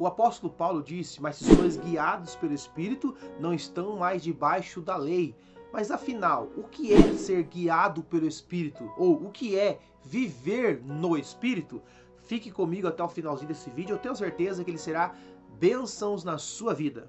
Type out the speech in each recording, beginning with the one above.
O apóstolo Paulo disse: mas se sois guiados pelo Espírito, não estão mais debaixo da lei. Mas afinal, o que é ser guiado pelo Espírito? Ou o que é viver no Espírito? Fique comigo até o finalzinho desse vídeo, eu tenho certeza que ele será bênçãos na sua vida.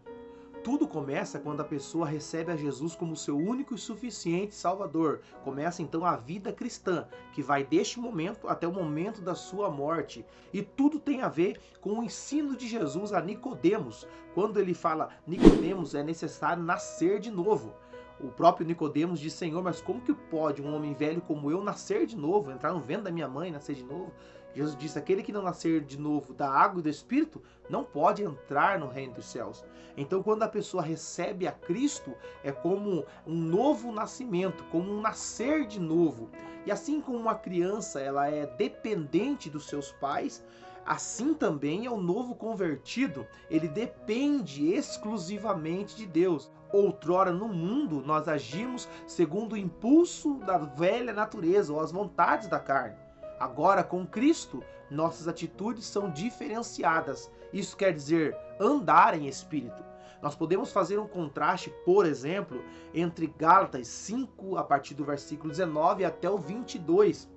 Tudo começa quando a pessoa recebe a Jesus como seu único e suficiente Salvador. Começa então a vida cristã, que vai deste momento até o momento da sua morte. E tudo tem a ver com o ensino de Jesus a Nicodemos. Quando ele fala, Nicodemos, é necessário nascer de novo. O próprio Nicodemos diz: Senhor, mas como que pode um homem velho como eu nascer de novo, entrar no ventre da minha mãe e nascer de novo? Jesus disse: aquele que não nascer de novo da água e do Espírito não pode entrar no reino dos céus. Então, quando a pessoa recebe a Cristo, é como um novo nascimento, como um nascer de novo. E assim como uma criança ela é dependente dos seus pais, assim também é o novo convertido. Ele depende exclusivamente de Deus. Outrora no mundo nós agimos segundo o impulso da velha natureza ou as vontades da carne. Agora, com Cristo, nossas atitudes são diferenciadas. Isso quer dizer andar em espírito. Nós podemos fazer um contraste, por exemplo, entre Gálatas 5, a partir do versículo 19 até o 22.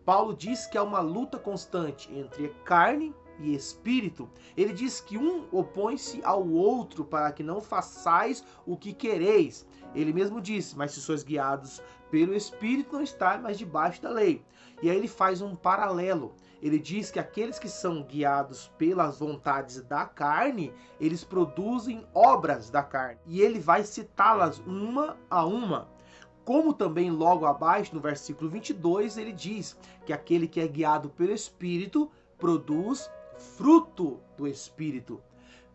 Paulo diz que há uma luta constante entre carne e espírito. Ele diz que um opõe-se ao outro para que não façais o que quereis. Ele mesmo disse: mas se sois guiados pelo Espírito, não estáis mais debaixo da lei. E aí ele faz um paralelo. Ele diz que aqueles que são guiados pelas vontades da carne, eles produzem obras da carne. E ele vai citá-las uma a uma. Como também logo abaixo, no versículo 22, ele diz que aquele que é guiado pelo Espírito produz fruto do Espírito.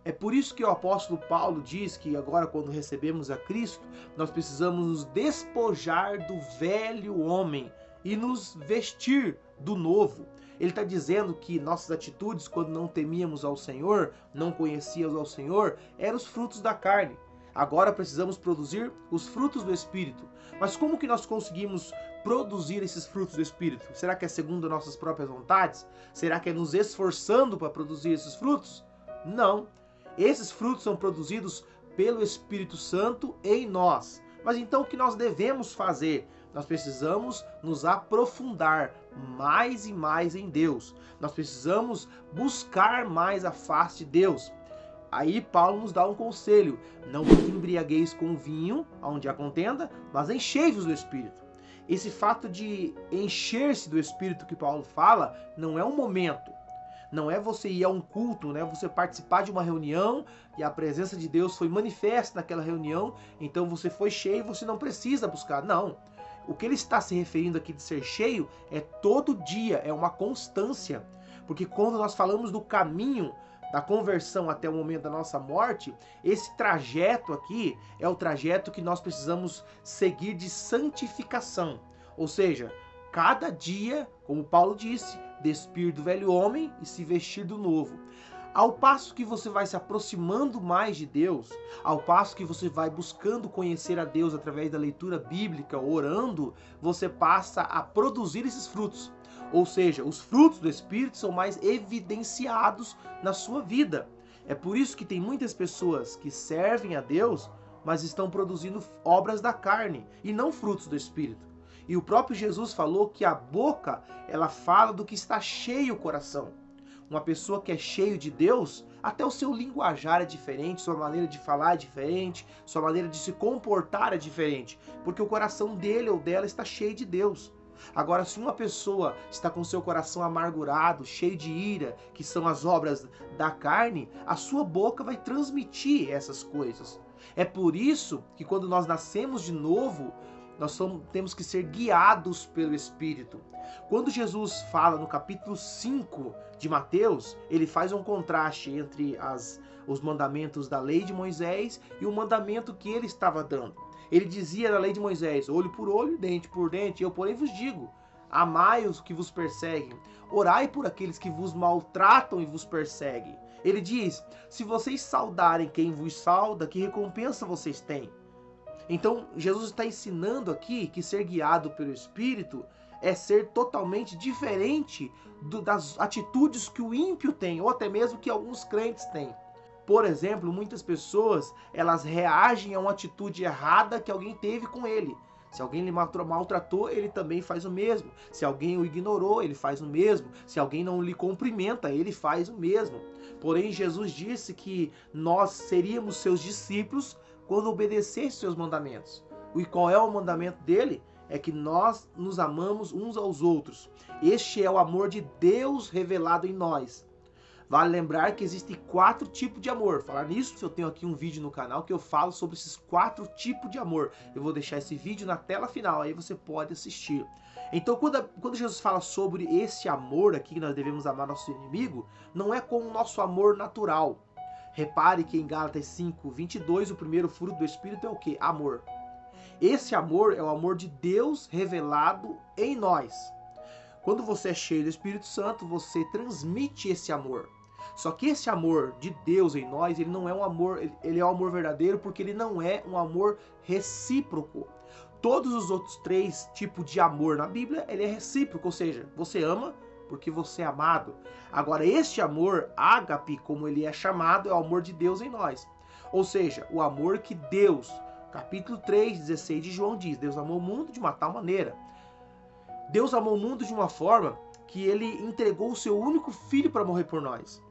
É por isso que o apóstolo Paulo diz que agora, quando recebemos a Cristo, nós precisamos nos despojar do velho homem e nos vestir do novo. Ele está dizendo que nossas atitudes, quando não temíamos ao Senhor, não conhecíamos ao Senhor, eram os frutos da carne. Agora precisamos produzir os frutos do Espírito. Mas como que nós conseguimos produzir esses frutos do Espírito? Será que é segundo nossas próprias vontades? Será que é nos esforçando para produzir esses frutos? Não. Esses frutos são produzidos pelo Espírito Santo em nós. Mas então o que nós devemos fazer? Nós precisamos nos aprofundar mais e mais em Deus. Nós precisamos buscar mais a face de Deus. Aí Paulo nos dá um conselho: não vos embriagueis com vinho, onde há contenda, mas enchei-vos do Espírito. Esse fato de encher-se do Espírito que Paulo fala não é um momento. Não é você ir a um culto, né? Você participar de uma reunião e a presença de Deus foi manifesta naquela reunião, então você foi cheio e você não precisa buscar. Não. O que ele está se referindo aqui de ser cheio é todo dia, é uma constância. Porque quando nós falamos do caminho da conversão até o momento da nossa morte, esse trajeto aqui é o trajeto que nós precisamos seguir de santificação. Ou seja, cada dia, como Paulo disse, despir do velho homem e se vestir do novo. Ao passo que você vai se aproximando mais de Deus, ao passo que você vai buscando conhecer a Deus através da leitura bíblica, orando, você passa a produzir esses frutos. Ou seja, os frutos do Espírito são mais evidenciados na sua vida. É por isso que tem muitas pessoas que servem a Deus, mas estão produzindo obras da carne e não frutos do Espírito. E o próprio Jesus falou que a boca, ela fala do que está cheio o coração. Uma pessoa que é cheio de Deus, até o seu linguajar é diferente, sua maneira de falar é diferente, sua maneira de se comportar é diferente, porque o coração dele ou dela está cheio de Deus. Agora, se uma pessoa está com seu coração amargurado, cheio de ira, que são as obras da carne, a sua boca vai transmitir essas coisas. É por isso que quando nós nascemos de novo, nós temos que ser guiados pelo Espírito. Quando Jesus fala no capítulo 5 de Mateus, ele faz um contraste entre os mandamentos da lei de Moisés e o mandamento que ele estava dando. Ele dizia na lei de Moisés: olho por olho, dente por dente, eu porém vos digo, amai os que vos perseguem, orai por aqueles que vos maltratam e vos perseguem. Ele diz: se vocês saudarem quem vos sauda, que recompensa vocês têm? Então, Jesus está ensinando aqui que ser guiado pelo Espírito é ser totalmente diferente das atitudes que o ímpio tem, ou até mesmo que alguns crentes têm. Por exemplo, muitas pessoas, elas reagem a uma atitude errada que alguém teve com ele. Se alguém lhe maltratou, ele também faz o mesmo. Se alguém o ignorou, ele faz o mesmo. Se alguém não lhe cumprimenta, ele faz o mesmo. Porém, Jesus disse que nós seríamos seus discípulos quando obedecesse seus mandamentos. E qual é o mandamento dele? É que nós nos amamos uns aos outros. Este é o amor de Deus revelado em nós. Vale lembrar que existem 4 tipos de amor. Falar nisso, eu tenho aqui um vídeo no canal que eu falo sobre esses 4 tipos de amor. Eu vou deixar esse vídeo na tela final, aí você pode assistir. Então, quando Jesus fala sobre esse amor aqui, que nós devemos amar nosso inimigo, não é com o nosso amor natural. Repare que em Gálatas 5:22, o primeiro fruto do Espírito é o quê? Amor. Esse amor é o amor de Deus revelado em nós. Quando você é cheio do Espírito Santo, você transmite esse amor. Só que esse amor de Deus em nós, ele não é um amor, ele é um amor verdadeiro porque ele não é um amor recíproco. Todos os outros 3 tipos de amor na Bíblia, ele é recíproco, ou seja, você ama porque você é amado. Agora, este amor, ágape, como ele é chamado, é o amor de Deus em nós. Ou seja, o amor que Deus, capítulo 3:16 de João diz, Deus amou o mundo de uma tal maneira. Deus amou o mundo de uma forma que ele entregou o seu único filho para morrer por nós.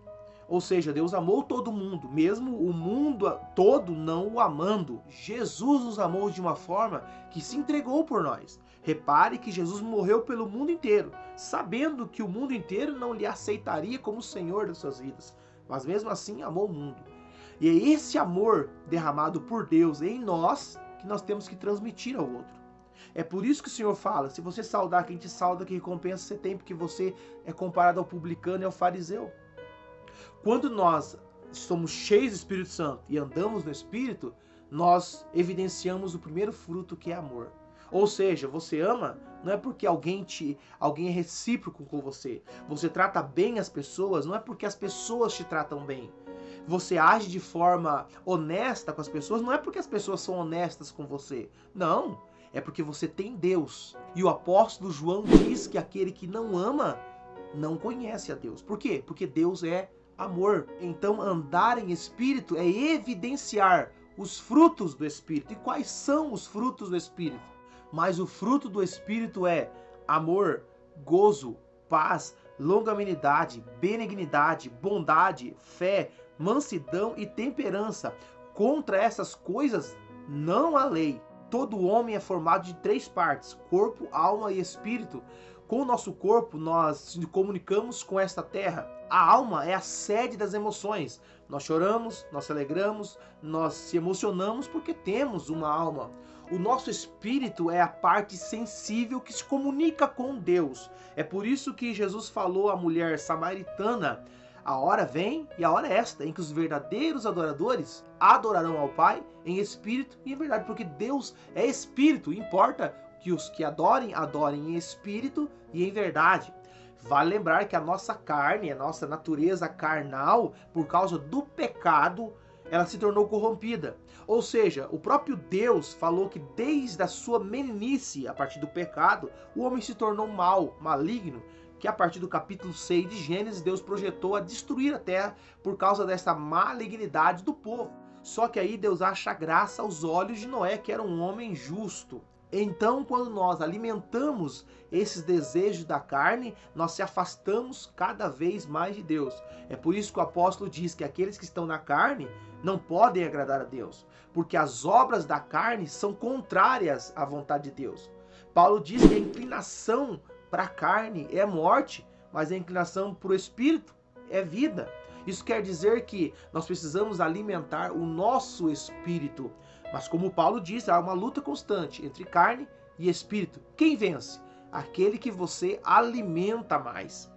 Ou seja, Deus amou todo mundo, mesmo o mundo todo não o amando. Jesus nos amou de uma forma que se entregou por nós. Repare que Jesus morreu pelo mundo inteiro, sabendo que o mundo inteiro não lhe aceitaria como Senhor das suas vidas. Mas mesmo assim amou o mundo. E é esse amor derramado por Deus em nós que nós temos que transmitir ao outro. É por isso que o Senhor fala, se você saudar quem te sauda, que recompensa você tem, porque você é comparado ao publicano e ao fariseu. Quando nós somos cheios do Espírito Santo e andamos no Espírito, nós evidenciamos o primeiro fruto, que é amor. Ou seja, você ama não é porque alguém é recíproco com você. Você trata bem as pessoas, não é porque as pessoas te tratam bem. Você age de forma honesta com as pessoas, não é porque as pessoas são honestas com você. Não, é porque você tem Deus. E o apóstolo João diz que aquele que não ama não conhece a Deus. Por quê? Porque Deus é amor. Então, andar em Espírito é evidenciar os frutos do Espírito. E quais são os frutos do Espírito? Mas o fruto do Espírito é amor, gozo, paz, longanimidade, benignidade, bondade, fé, mansidão e temperança. Contra essas coisas não há lei. Todo homem é formado de 3 partes, corpo, alma e espírito. Com o nosso corpo, nós nos comunicamos com esta terra. A alma é a sede das emoções. Nós choramos, nós se alegramos, nós se emocionamos porque temos uma alma. O nosso espírito é a parte sensível que se comunica com Deus. É por isso que Jesus falou à mulher samaritana: a hora vem e a hora é esta, em que os verdadeiros adoradores adorarão ao Pai em espírito e em verdade, porque Deus é espírito. Importa que os que adorem, adorem em espírito e em verdade. Vale lembrar que a nossa carne, a nossa natureza carnal, por causa do pecado, ela se tornou corrompida. Ou seja, o próprio Deus falou que desde a sua meninice, a partir do pecado, o homem se tornou mau, maligno, que a partir do capítulo 6 de Gênesis, Deus projetou a destruir a terra por causa dessa malignidade do povo. Só que aí Deus acha graça aos olhos de Noé, que era um homem justo. Então, quando nós alimentamos esses desejos da carne, nós se afastamos cada vez mais de Deus. É por isso que o apóstolo diz que aqueles que estão na carne não podem agradar a Deus, porque as obras da carne são contrárias à vontade de Deus. Paulo diz que a inclinação para a carne é morte, mas a inclinação para o espírito é vida. Isso quer dizer que nós precisamos alimentar o nosso espírito. Mas como Paulo diz, há uma luta constante entre carne e espírito. Quem vence? Aquele que você alimenta mais.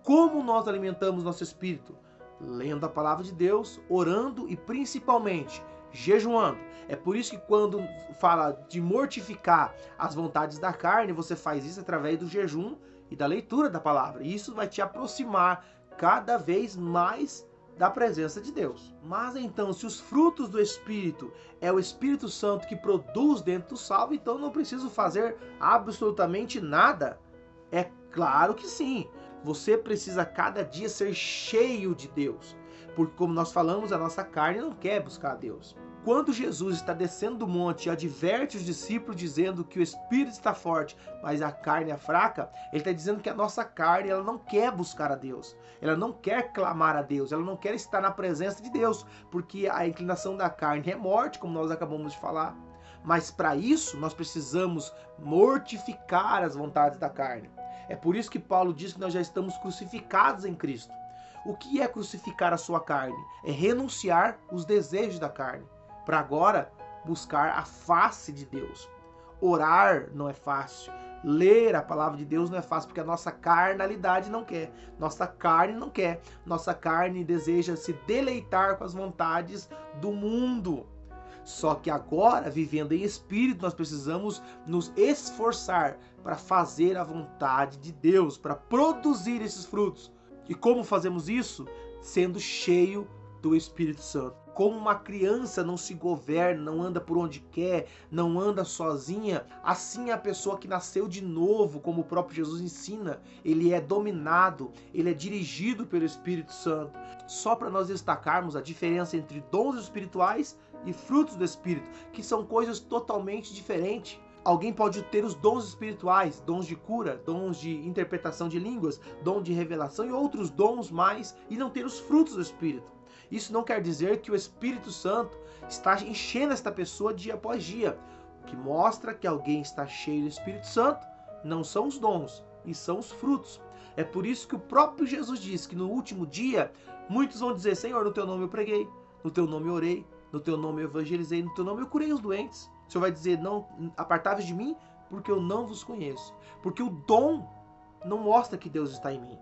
Como nós alimentamos nosso espírito? Lendo a palavra de Deus, orando e principalmente jejuando. É por isso que quando fala de mortificar as vontades da carne, você faz isso através do jejum e da leitura da palavra. E isso vai te aproximar cada vez mais da presença de Deus. Mas então, se os frutos do Espírito é o Espírito Santo que produz dentro do salvo, então não preciso fazer absolutamente nada Claro que sim. Você precisa cada dia ser cheio de Deus. Porque, como nós falamos, a nossa carne não quer buscar a Deus. Quando Jesus está descendo do monte e adverte os discípulos dizendo que o espírito está forte, mas a carne é fraca, ele está dizendo que a nossa carne ela não quer buscar a Deus. Ela não quer clamar a Deus, ela não quer estar na presença de Deus, porque a inclinação da carne é morte, como nós acabamos de falar. Mas para isso nós precisamos mortificar as vontades da carne. É por isso que Paulo diz que nós já estamos crucificados em Cristo. O que é crucificar a sua carne? É renunciar os desejos da carne, para agora buscar a face de Deus. Orar não é fácil. Ler a palavra de Deus não é fácil, porque a nossa carnalidade não quer. Nossa carne não quer. Nossa carne deseja se deleitar com as vontades do mundo. Só que agora, vivendo em espírito, nós precisamos nos esforçar para fazer a vontade de Deus, para produzir esses frutos. E como fazemos isso? Sendo cheio do Espírito Santo. Como uma criança não se governa, não anda por onde quer, não anda sozinha, assim é a pessoa que nasceu de novo, como o próprio Jesus ensina. Ele é dominado, ele é dirigido pelo Espírito Santo. Só para nós destacarmos a diferença entre dons espirituais e frutos do Espírito, que são coisas totalmente diferentes. Alguém pode ter os dons espirituais, dons de cura, dons de interpretação de línguas, dom de revelação e outros dons mais, e não ter os frutos do Espírito. Isso não quer dizer que o Espírito Santo está enchendo esta pessoa dia após dia. O que mostra que alguém está cheio do Espírito Santo não são os dons, e são os frutos. É por isso que o próprio Jesus disse que no último dia, muitos vão dizer: Senhor, no teu nome eu preguei, no teu nome eu orei, no teu nome eu evangelizei, no teu nome eu curei os doentes. O Senhor vai dizer: não, apartai-vos de mim, porque eu não vos conheço. Porque o dom não mostra que Deus está em mim.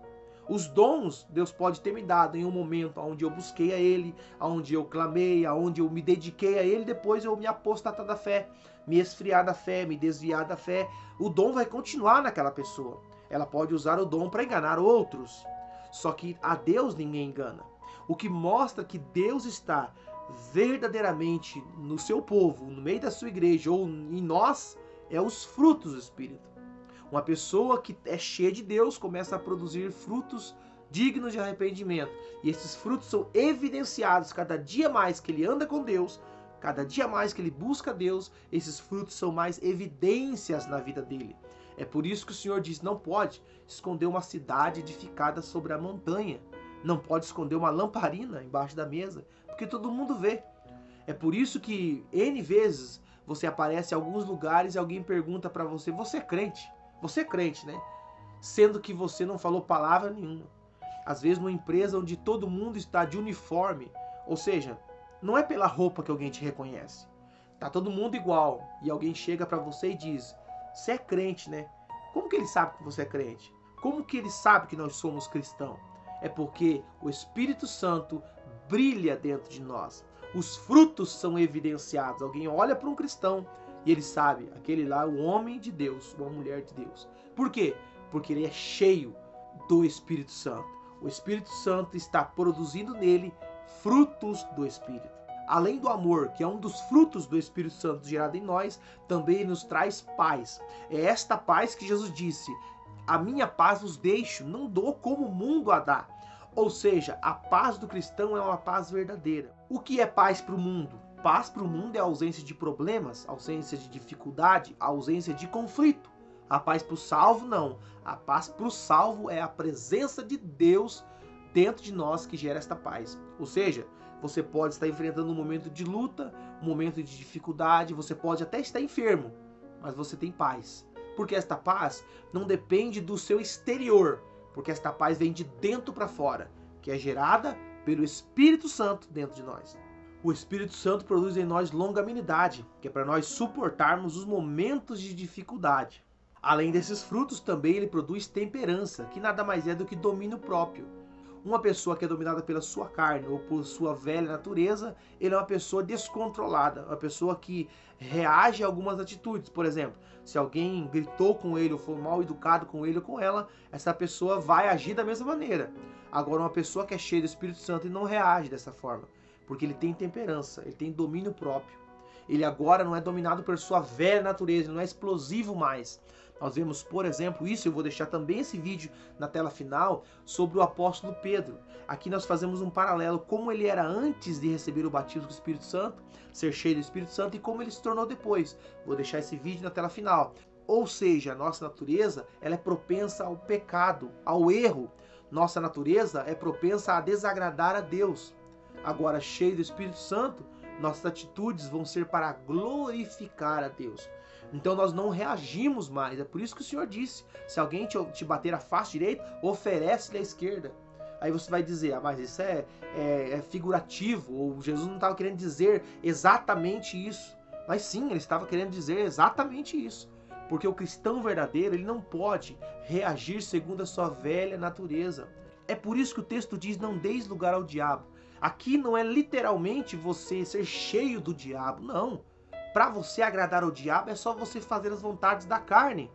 Os dons Deus pode ter me dado em um momento onde eu busquei a Ele, onde eu clamei, onde eu me dediquei a Ele, depois eu me apostatar da fé, me esfriar da fé, me desviar da fé. O dom vai continuar naquela pessoa. Ela pode usar o dom para enganar outros. Só que a Deus ninguém engana. O que mostra que Deus está verdadeiramente no seu povo, no meio da sua igreja ou em nós, é os frutos do Espírito. Uma pessoa que é cheia de Deus começa a produzir frutos dignos de arrependimento. E esses frutos são evidenciados cada dia mais que ele anda com Deus, cada dia mais que ele busca Deus, esses frutos são mais evidências na vida dele. É por isso que o Senhor diz: não pode esconder uma cidade edificada sobre a montanha. Não pode esconder uma lamparina embaixo da mesa, porque todo mundo vê. É por isso que N vezes você aparece em alguns lugares e alguém pergunta para você: você é crente? Você é crente, né? Sendo que você não falou palavra nenhuma. Às vezes numa empresa onde todo mundo está de uniforme, ou seja, não é pela roupa que alguém te reconhece. Tá todo mundo igual e alguém chega para você e diz: você é crente, né? Como que ele sabe que você é crente? Como que ele sabe que nós somos cristãos? É porque o Espírito Santo brilha dentro de nós. Os frutos são evidenciados. Alguém olha para um cristão e ele sabe: aquele lá é um homem de Deus, uma mulher de Deus. Por quê? Porque ele é cheio do Espírito Santo. O Espírito Santo está produzindo nele frutos do Espírito. Além do amor, que é um dos frutos do Espírito Santo gerado em nós, também ele nos traz paz. É esta paz que Jesus disse: a minha paz vos deixo, não dou como o mundo a dá. Ou seja, a paz do cristão é uma paz verdadeira. O que é paz para o mundo? Paz para o mundo é a ausência de problemas, ausência de dificuldade, ausência de conflito. A paz para o salvo, não. A paz para o salvo é a presença de Deus dentro de nós que gera esta paz. Ou seja, você pode estar enfrentando um momento de luta, um momento de dificuldade, você pode até estar enfermo, mas você tem paz. Porque esta paz não depende do seu exterior, porque esta paz vem de dentro para fora, que é gerada pelo Espírito Santo dentro de nós. O Espírito Santo produz em nós longanimidade, que é para nós suportarmos os momentos de dificuldade. Além desses frutos, também ele produz temperança, que nada mais é do que domínio próprio. Uma pessoa que é dominada pela sua carne ou por sua velha natureza, ele é uma pessoa descontrolada, uma pessoa que reage a algumas atitudes. Por exemplo, se alguém gritou com ele ou foi mal educado com ele ou com ela, essa pessoa vai agir da mesma maneira. Agora, uma pessoa que é cheia do Espírito Santo e não reage dessa forma, porque ele tem temperança, ele tem domínio próprio. Ele agora não é dominado por sua velha natureza, ele não é explosivo mais, Nós vemos, por exemplo, isso, eu vou deixar também esse vídeo na tela final, sobre o apóstolo Pedro. Aqui nós fazemos um paralelo, como ele era antes de receber o batismo do Espírito Santo, ser cheio do Espírito Santo, e como ele se tornou depois. Vou deixar esse vídeo na tela final. Ou seja, a nossa natureza, ela é propensa ao pecado, ao erro. Nossa natureza é propensa a desagradar a Deus. Agora, cheio do Espírito Santo, nossas atitudes vão ser para glorificar a Deus. Então nós não reagimos mais. É por isso que o Senhor disse, se alguém te bater a face direita, oferece-lhe a esquerda. Aí você vai dizer, mas isso é figurativo, ou Jesus não estava querendo dizer exatamente isso. Mas sim, ele estava querendo dizer exatamente isso. Porque o cristão verdadeiro, ele não pode reagir segundo a sua velha natureza. É por isso que o texto diz, não deis lugar ao diabo. Aqui não é literalmente você ser cheio do diabo, não. Para você agradar ao diabo é só você fazer as vontades da carne.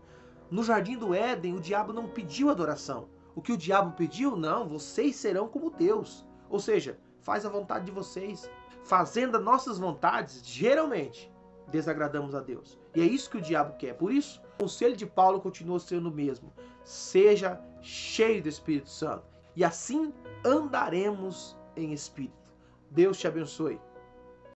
No jardim do Éden, o diabo não pediu adoração. O que o diabo pediu? Não, vocês serão como Deus. Ou seja, faz a vontade de vocês. Fazendo as nossas vontades, geralmente, desagradamos a Deus. E é isso que o diabo quer. Por isso, o conselho de Paulo continua sendo o mesmo. Seja cheio do Espírito Santo. E assim andaremos em espírito. Deus te abençoe.